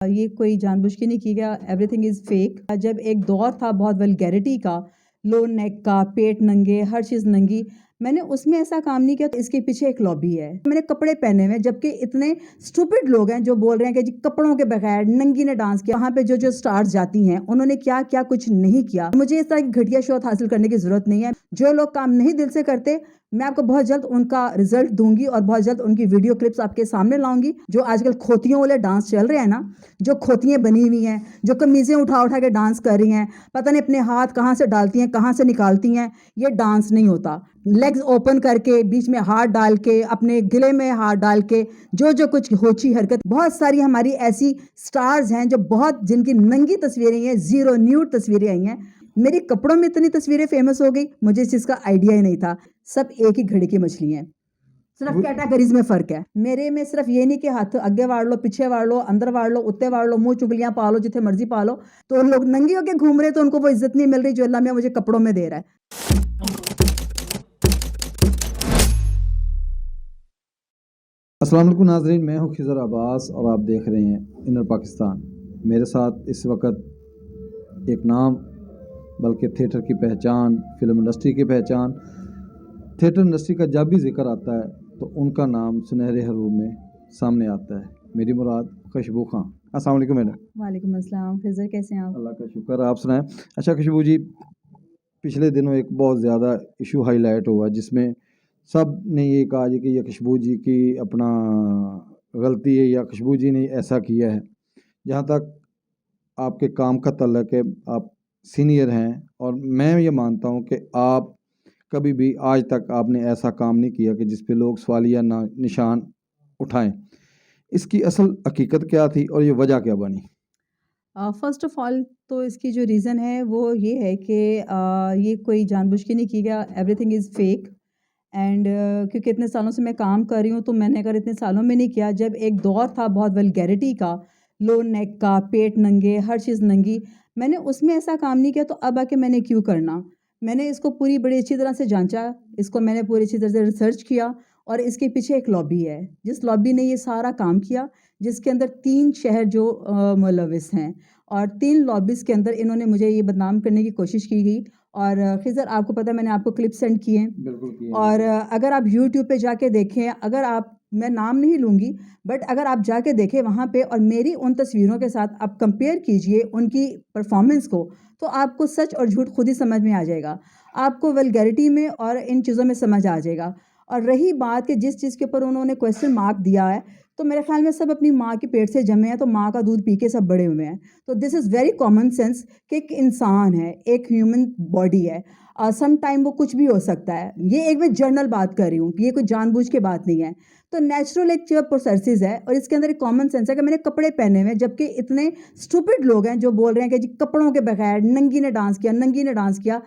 ये कोई जानबूझ के नहीं किया गया, एवरीथिंग इज़ फेक। जब एक दौर था बहुत वल्गैरिटी का, लो नेक का, पेट नंगे, हर चीज़ नंगी, मैंने उसमें ऐसा काम नहीं किया। तो इसके पीछे एक लॉबी है। मैंने कपड़े पहने हुए, जबकि इतने स्टूपिड लोग हैं जो बोल रहे हैं कि जी कपड़ों के बगैर नंगी ने डांस किया। वहाँ पे जो जो स्टार्स जाती हैं उन्होंने क्या क्या कुछ नहीं किया। मुझे इस तरह की घटिया शोध हासिल करने की जरूरत नहीं है। जो लोग काम नहीं दिल से करते, मैं आपको बहुत जल्द उनका रिजल्ट दूंगी और बहुत जल्द उनकी वीडियो क्लिप्स आपके सामने लाऊंगी। जो आजकल खोतियों वाले डांस चल रहे हैं ना, जो खोतियाँ बनी हुई हैं, जो कमीज़ें उठा उठा के डांस कर रही हैं, पता नहीं अपने हाथ कहाँ से डालती हैं, कहाँ से निकालती हैं, ये डांस नहीं होता। लेग्स ओपन करके, बीच में हाथ डाल के, अपने गले में हाथ डाल के, जो जो कुछ होची हरकत, बहुत सारी हमारी ऐसी स्टार्स हैं जो बहुत जिनकी नंगी तस्वीरें हैं, जीरो न्यूड तस्वीरें आई हैं। मेरे कपड़ों में इतनी तस्वीरें फेमस हो गई, मुझे इस चीज़ का आइडिया ही नहीं था। सब एक ही घड़ी की मछली हैं, सिर्फ कैटेगरीज में फर्क है। मेरे में सिर्फ ये नहीं कि हाथ आगे वाड़ लो, पीछे वाड़ लो, अंदर वाड़ लो, उत्ते वाड़ लो, मुंह चुगलियां पालो, जिथे मर्जी पालो। तो लोग नंगी होके घूम रहे तो उनको वो इज्जत नहीं मिल रही जो अल्लाह में मुझे कपड़ों में दे रहा है। अस्सलाम वालेकुम नाज़रीन, मैं हूं खिज़र अब्बास और आप देख रहे हैं इनर पाकिस्तान। मेरे साथ इस वक्त एक नाम, बल्कि थिएटर की पहचान, फिल्म इंडस्ट्री की पहचान, थिएटर इंडस्ट्री का जब भी जिक्र आता है तो उनका नाम सुनहरे हरूफ में सामने आता है। मेरी मुराद खुशबू खां। अस्सलाम वालेकुम मैडम। वालेकुम अस्सलाम। खिज़र कैसे हैं आप? अल्लाह का शुक्र, आप सुनाएं। अच्छा खुशबू जी, पिछले दिनों एक बहुत ज़्यादा इशू हाईलाइट हुआ जिसमें सब ने ये कहा जी कि ये खुशबू जी की अपना गलती है या खुशबू जी ने ऐसा किया है। जहाँ तक आपके काम का तल्लक है, आप सीनियर हैं और मैं ये मानता हूँ कि आप कभी भी आज तक आपने ऐसा काम नहीं किया कि जिस पे लोग सवालिया निशान उठाएं। इसकी असल हकीकत क्या थी और ये वजह क्या बनी? फ़र्स्ट ऑफ़ ऑल तो इसकी जो रीज़न है वो ये है कि ये कोई जानबूझ के नहीं किया गया, एवरीथिंग इज़ फेक। एंड क्योंकि इतने सालों से मैं काम कर रही हूँ, तो मैंने अगर इतने सालों में नहीं किया, जब एक दौर था बहुत वल्गैरिटी का, लो नेक का, पेट नंगे, हर चीज़ नंगी, मैंने उसमें ऐसा काम नहीं किया। तो अब आके मैंने क्यों करना? मैंने इसको पूरी बड़ी अच्छी तरह से जांचा, इसको मैंने पूरी अच्छी तरह से रिसर्च किया और इसके पीछे एक लॉबी है, जिस लॉबी ने ये सारा काम किया, जिसके अंदर 3 शहर जो मुलविस हैं और 3 लॉबीज़ के अंदर इन्होंने मुझे ये बदनाम करने की कोशिश की गई। और खिज़र आपको पता है मैंने आपको क्लिप सेंड किए हैं। बिल्कुल किया और अगर आप यूट्यूब पे जाके देखें, अगर आप, मैं नाम नहीं लूँगी, बट अगर आप जाके देखें वहाँ पे और मेरी उन तस्वीरों के साथ आप कंपेयर कीजिए उनकी परफॉर्मेंस को, तो आपको सच और झूठ खुद ही समझ में आ जाएगा। आपको वल्गैरिटी में और इन चीज़ों में समझ आ जाएगा। और रही बात कि जिस चीज़ के ऊपर उन्होंने क्वेश्चन मार्क दिया है, तो मेरे ख्याल में सब अपनी माँ के पेट से जमे हैं, तो माँ का दूध पी के सब बड़े हुए हैं। तो this is very common sense कि एक इंसान है, एक ह्यूमन बॉडी है, सम टाइम वो कुछ भी हो सकता है। ये एक मैं जनरल बात कर रही हूँ, ये कोई जानबूझ के बात नहीं है। तो नेचुरल एक जो प्रोसेसेस है और इसके अंदर एक कॉमन सेंस है कि मैंने कपड़े पहने हुए हैं, जबकि इतने स्टूपिड लोग हैं जो बोल रहे हैं कि जी कपड़ों के बगैर नंगी ने डांस किया, नंगी ने डांस किया।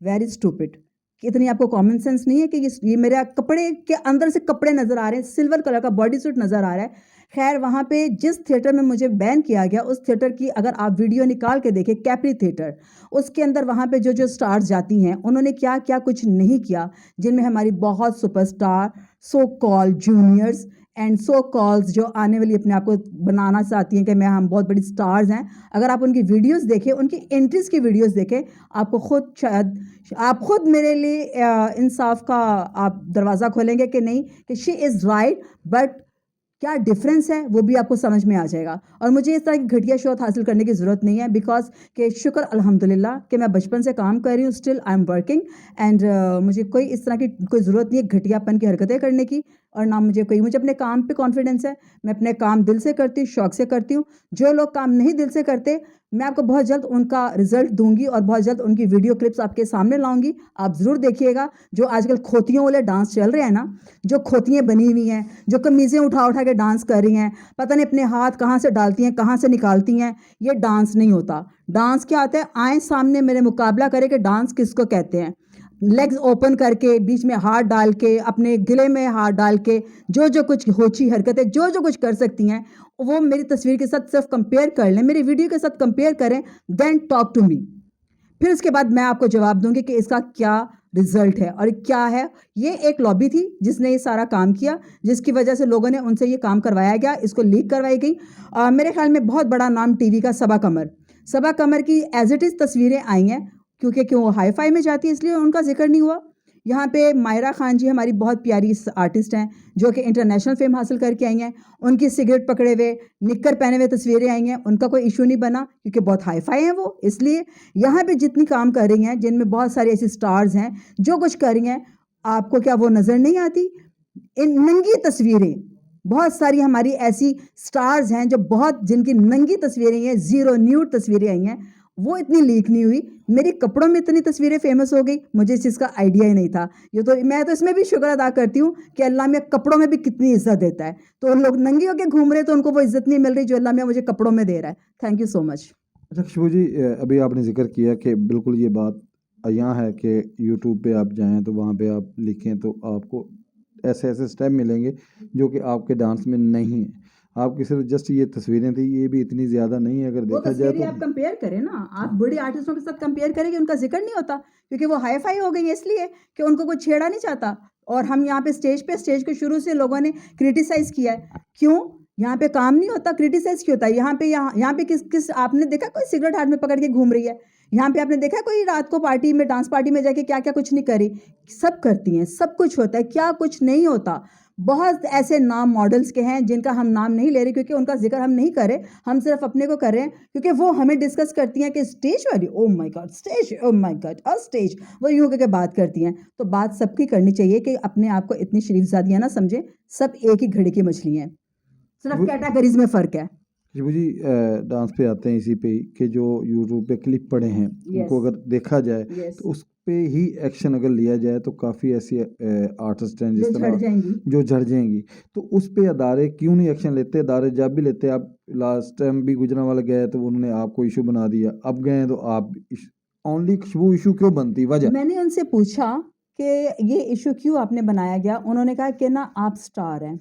Very stupid. इतनी आपको कॉमन सेंस नहीं है कि ये मेरे कपड़े के अंदर से कपड़े नज़र आ रहे हैं, सिल्वर कलर का बॉडी सूट नज़र आ रहा है। खैर वहाँ पे जिस थिएटर में मुझे बैन किया गया, उस थिएटर की अगर आप वीडियो निकाल के देखें, कैप्री थिएटर, उसके अंदर वहाँ पे जो जो स्टार्स जाती हैं उन्होंने क्या क्या कुछ नहीं किया, जिनमें हमारी बहुत superstar, so call juniors and so calls जो आने वाली अपने आप को बनाना चाहती हैं कि मैं हम बहुत बड़ी स्टार्स हैं, अगर आप उनकी वीडियोस देखें, उनकी एंट्रीज की वीडियोस देखें, आपको खुद शायद आप खुद मेरे लिए इंसाफ का आप दरवाज़ा खोलेंगे कि नहीं, कि शी इज़ राइट, बट क्या डिफरेंस है वो भी आपको समझ में आ जाएगा। और मुझे इस तरह की घटिया शोध हासिल करने की ज़रूरत नहीं है, बिकॉज कि शुक्र अल्हम्दुलिल्लाह कि मैं बचपन से काम कर रही हूँ, still I am working and मुझे कोई इस तरह की कोई ज़रूरत नहीं है घटियापन की हरकतें करने की। और ना मुझे अपने काम पे कॉन्फिडेंस है। मैं अपने काम दिल से करती हूँ, शौक से करती हूँ। जो लोग काम नहीं दिल से करते, मैं आपको बहुत जल्द उनका रिजल्ट दूंगी और बहुत जल्द उनकी वीडियो क्लिप्स आपके सामने लाऊंगी। आप ज़रूर देखिएगा। जो आजकल खोतियों वाले डांस चल रहे हैं ना, जो खोतियाँ बनी हुई हैं, जो कमीज़ें उठा उठा के डांस कर रही हैं, पता नहीं अपने हाथ कहाँ से डालती हैं, कहाँ से निकालती हैं, ये डांस नहीं होता। डांस क्या होता है? आए सामने मेरे मुकाबला करें कि डांस किसको कहते हैं। लेग्स ओपन करके, बीच में हाथ डाल के, अपने गले में हाथ डाल के, जो जो कुछ होची हरकतें जो जो कुछ कर सकती हैं, वो मेरी तस्वीर के साथ सिर्फ कंपेयर कर लें, मेरी वीडियो के साथ कंपेयर करें, देन टॉक टू मी। फिर उसके बाद मैं आपको जवाब दूंगी कि इसका क्या रिजल्ट है और क्या है। ये एक लॉबी थी जिसने ये सारा काम किया, जिसकी वजह से लोगों ने उनसे ये काम करवाया गया, इसको लीक करवाई गई। मेरे ख्याल में बहुत बड़ा नाम टीवी का सबा कमर की एज इट इज़ तस्वीरें आई हैं, क्योंकि क्यों वो हाई फाई में जाती है इसलिए उनका जिक्र नहीं हुआ। यहाँ पे मायरा खान जी हमारी बहुत प्यारी आर्टिस्ट हैं जो कि इंटरनेशनल फेम हासिल करके आई हैं। उनकी सिगरेट पकड़े हुए, निक्कर पहने हुए तस्वीरें आई हैं, उनका कोई इशू नहीं बना क्योंकि बहुत हाई फाई हैं वो। इसलिए यहाँ पे जितनी काम कर रही हैं, जिनमें बहुत सारी ऐसी स्टार्स हैं जो कुछ कर रही हैं, आपको क्या वो नज़र नहीं आती? इन नंगी तस्वीरें, बहुत सारी हमारी ऐसी स्टार्स हैं जो बहुत जिनकी नंगी तस्वीरें हैं, ज़ीरो न्यूड तस्वीरें आई हैं, वो इतनी लीक नहीं हुई। मेरे कपड़ों में इतनी तस्वीरें फेमस हो गई, मुझे इस चीज़ का आइडिया ही नहीं था। ये तो मैं तो इसमें भी शुक्र अदा करती हूँ कि अल्लाह में कपड़ों में भी कितनी इज्जत देता है। तो लोग नंगी होकर घूम रहे तो उनको वो इज्जत नहीं मिल रही जो अल्लाह में मुझे कपड़ों में दे रहा है। Thank you so much. अच्छा खुशबू जी, अभी आपने जिक्र किया कि बिल्कुल ये बात यहाँ है कि यूट्यूब पे आप जाएं तो वहाँ पे आप लिखें तो आपको ऐसे ऐसे स्टेप मिलेंगे जो कि आपके डांस में नहीं है। आपकी सिर्फ जस्ट ये तस्वीरें थी, ये भी इतनी ज़्यादा नहीं है अगर वो देखा जाए तस्वीरें आप तो। कंपेयर करें ना, आप बड़े आर्टिस्टों के साथ कंपेयर करेंगे, उनका जिक्र नहीं होता क्योंकि वो हाई फाई हो गई है, इसलिए कि उनको कोई छेड़ा नहीं चाहता। और हम यहाँ पे स्टेज के शुरू से लोगों ने क्रिटिसाइज़ किया है। क्यों? यहाँ पे काम नहीं होता, क्रिटिसाइज़ क्यों होता है? यहाँ पे किस आपने देखा कोई सिगरेट हाथ में पकड़ के घूम रही है? यहाँ पे आपने देखा कोई रात को पार्टी में, डांस पार्टी में जाके क्या-क्या कुछ नहीं करी? सब करती हैं, सब कुछ होता है, क्या कुछ नहीं होता। बहुत ऐसे नाम मॉडल्स के हैं जिनका हम नाम नहीं ले रहे क्योंकि उनका जिक्र हम नहीं कर रहे, हम सिर्फ अपने को कर रहे हैं क्योंकि वो हमें डिस्कस करती हैं कि स्टेज वाली, oh my God stage, oh my God और स्टेज, वो यूँ करके बात करती हैं। तो बात सबकी करनी चाहिए कि अपने आप को इतनी शरीफजादियाँ ना समझें, सब एक ही घड़े की मछली हैं, सिर्फ वो कैटेगरीज में फ़र्क है। खुशबू जी, डांस पे आते हैं इसी पे ही कि जो यूट्यूब पे क्लिप पड़े हैं उनको यस, अगर देखा जाए यस, तो उस पे ही एक्शन अगर लिया जाए तो काफ़ी ऐसी आर्टिस्ट हैं जो जिस झड़ तरह जाएंगी। जो झड़ जाएंगी। तो उस पे अदारे क्यों नहीं एक्शन लेते? अदारे जब भी लेते हैं, आप लास्ट टाइम भी गुजरांवाला गए तो उन्होंने आपको इशू बना दिया, अब गए हैं तो आप ओनली खुशबू इशू क्यों बनती, वजह? मैंने उनसे पूछा कि ये इशू क्यों आपने बनाया गया? उन्होंने कहा कि ना आप स्टार हैं,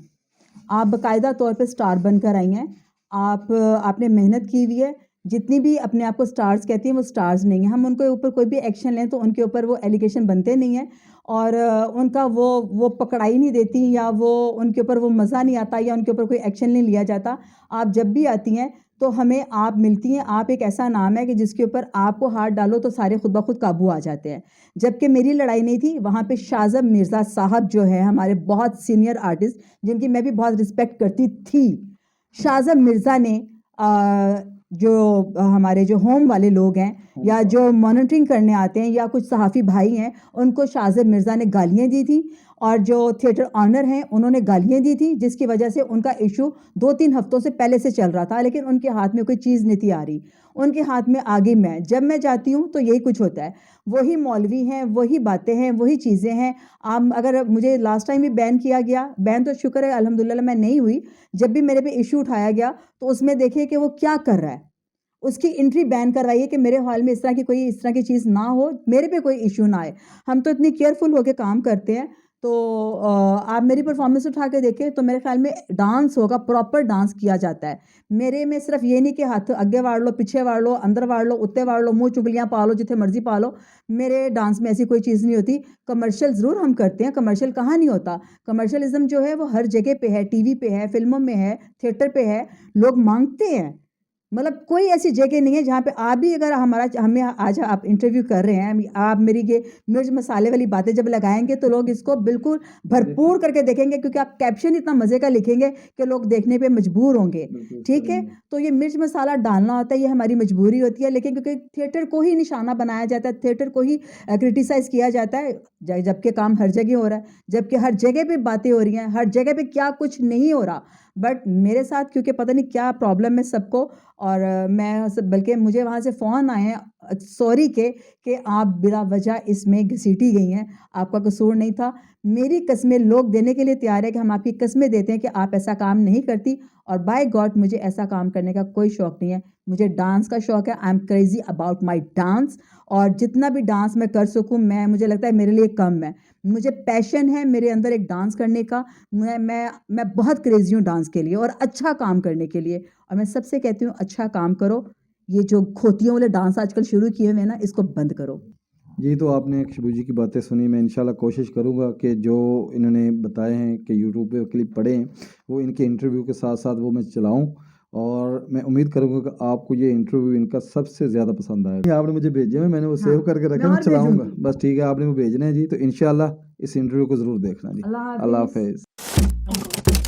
आप बाकायदा तौर पे स्टार बनकर आई हैं, आपने मेहनत की हुई है। जितनी भी अपने आप को स्टार्स कहती हैं वो स्टार्स नहीं हैं। हम उनके ऊपर कोई भी एक्शन लें तो उनके ऊपर वो एलिगेशन बनते नहीं हैं और उनका वो पकड़ाई नहीं देती या वो उनके ऊपर वो मज़ा नहीं आता या उनके ऊपर कोई एक्शन नहीं लिया जाता। आप जब भी आती हैं तो हमें आप मिलती हैं, आप एक ऐसा नाम है कि जिसके ऊपर आपको हाथ डालो तो सारे खुद ब खुद काबू आ जाते हैं। जबकि मेरी लड़ाई नहीं थी, वहाँ पे शाज़ब मिर्ज़ा साहब जो है हमारे बहुत सीनियर आर्टिस्ट जिनकी मैं भी बहुत रिस्पेक्ट करती थी, शाज़ब मिर्ज़ा ने जो हमारे जो होम वाले लोग हैं या जो मॉनिटरिंग करने आते हैं या कुछ सहाफ़ी भाई हैं, उनको शाज़ब मिर्ज़ा ने गालियाँ दी थी और जो थिएटर ऑनर हैं उन्होंने गालियाँ दी थी, जिसकी वजह से उनका इशू 2-3 हफ्तों से पहले से चल रहा था, लेकिन उनके हाथ में कोई चीज़ नहीं थी आ रही। उनके हाथ में आ गई मैं। जब मैं जाती हूँ तो यही कुछ होता है, वही मौलवी हैं, वही बातें हैं, वही चीज़ें हैं। आप अगर मुझे लास्ट टाइम भी बैन किया गया, बैन तो शुक्र है अल्हम्दुलिल्लाह मैं नहीं हुई। जब भी मेरे पे इशू उठाया गया तो उसमें देखिए कि वो क्या कर रहा है, उसकी एंट्री बैन करवाइए कि मेरे हॉल में इस तरह की चीज़ ना हो, मेरे पे कोई इशू ना आए। हम तो इतनी केयरफुल होके काम करते हैं। तो आप मेरी परफॉर्मेंस उठा के देखें तो मेरे ख्याल में डांस होगा, प्रॉपर डांस किया जाता है। मेरे में सिर्फ ये नहीं कि हाथ अगे वाड़ लो, पीछे वाड़ लो, अंदर वाड़ लो, उत्ते वाड़ लो, मुँह चुगलियाँ पा लो, जिथे मर्जी पा लो। मेरे डांस में ऐसी कोई चीज़ नहीं होती। कमर्शियल ज़रूर हम करते हैं, कमर्शियल कहाँ नहीं होता। कमर्शियलिज़्म जो है वो हर जगह पे है, टीवी पे है, फ़िल्मों में है, थिएटर पे है, लोग माँगते हैं। मतलब कोई ऐसी जगह नहीं है जहाँ पे आप भी अगर हमें आज आप इंटरव्यू कर रहे हैं, आप मेरी ये मिर्च मसाले वाली बातें जब लगाएँगे तो लोग इसको बिल्कुल भरपूर करके देखेंगे क्योंकि आप कैप्शन इतना मज़े का लिखेंगे कि लोग देखने पे मजबूर होंगे। ठीक है? तो ये मिर्च मसाला डालना होता है, ये हमारी मजबूरी होती है, लेकिन क्योंकि थिएटर को ही निशाना बनाया जाता है, थिएटर को ही क्रिटिसाइज़ किया जाता है, जबकि काम हर जगह हो रहा है, जबकि हर जगह पे बातें हो रही हैं, हर जगह पे क्या कुछ नहीं हो रहा। बट मेरे साथ क्योंकि पता नहीं क्या प्रॉब्लम है सबको और मैं बल्कि मुझे वहाँ से फ़ोन आए हैं सॉरी के कि आप बिला वजह इसमें घसीटी गई हैं, आपका कसूर नहीं था। मेरी कस्में लोग देने के लिए तैयार है कि हम आपकी कस्में देते हैं कि आप ऐसा काम नहीं करती और बाय गॉड मुझे ऐसा काम करने का कोई शौक़ नहीं है। मुझे डांस का शौक़ है, I am crazy about my dance और जितना भी डांस मैं कर सकूँ मुझे लगता है मेरे लिए कम है। मुझे पैशन है मेरे अंदर एक डांस करने का। मैं बहुत क्रेज़ी हूँ डांस के लिए और अच्छा काम करने के लिए और मैं सबसे कहती हूँ अच्छा काम करो। ये जो खोतियों वाले डांस आजकल शुरू किए हुए हैं ना, इसको बंद करो। जी, तो आपने खुशबू जी की बातें सुनी। मैं इंशाल्लाह कोशिश करूँगा कि जो इन्होंने बताए हैं कि यूट्यूब पे क्लिप पड़े हैं, वो इनके इंटरव्यू के साथ-साथ वो मैं चलाऊँ और मैं उम्मीद करूँगा कि आपको ये इंटरव्यू इनका सबसे ज़्यादा पसंद आएगा। ये आपने मुझे भेजे हैं, मैंने वो हाँ, सेव करके मैं रखे हैं, मैं और चलाऊँगा। भेजूँगी। बस ठीक है, आपने वो भेजने हैं जी, तो इंशाल्लाह इस इंटरव्यू को ज़रूर देखना जी। अल्लाह अल्लाह हाफ़िज़। हाफ़िज़।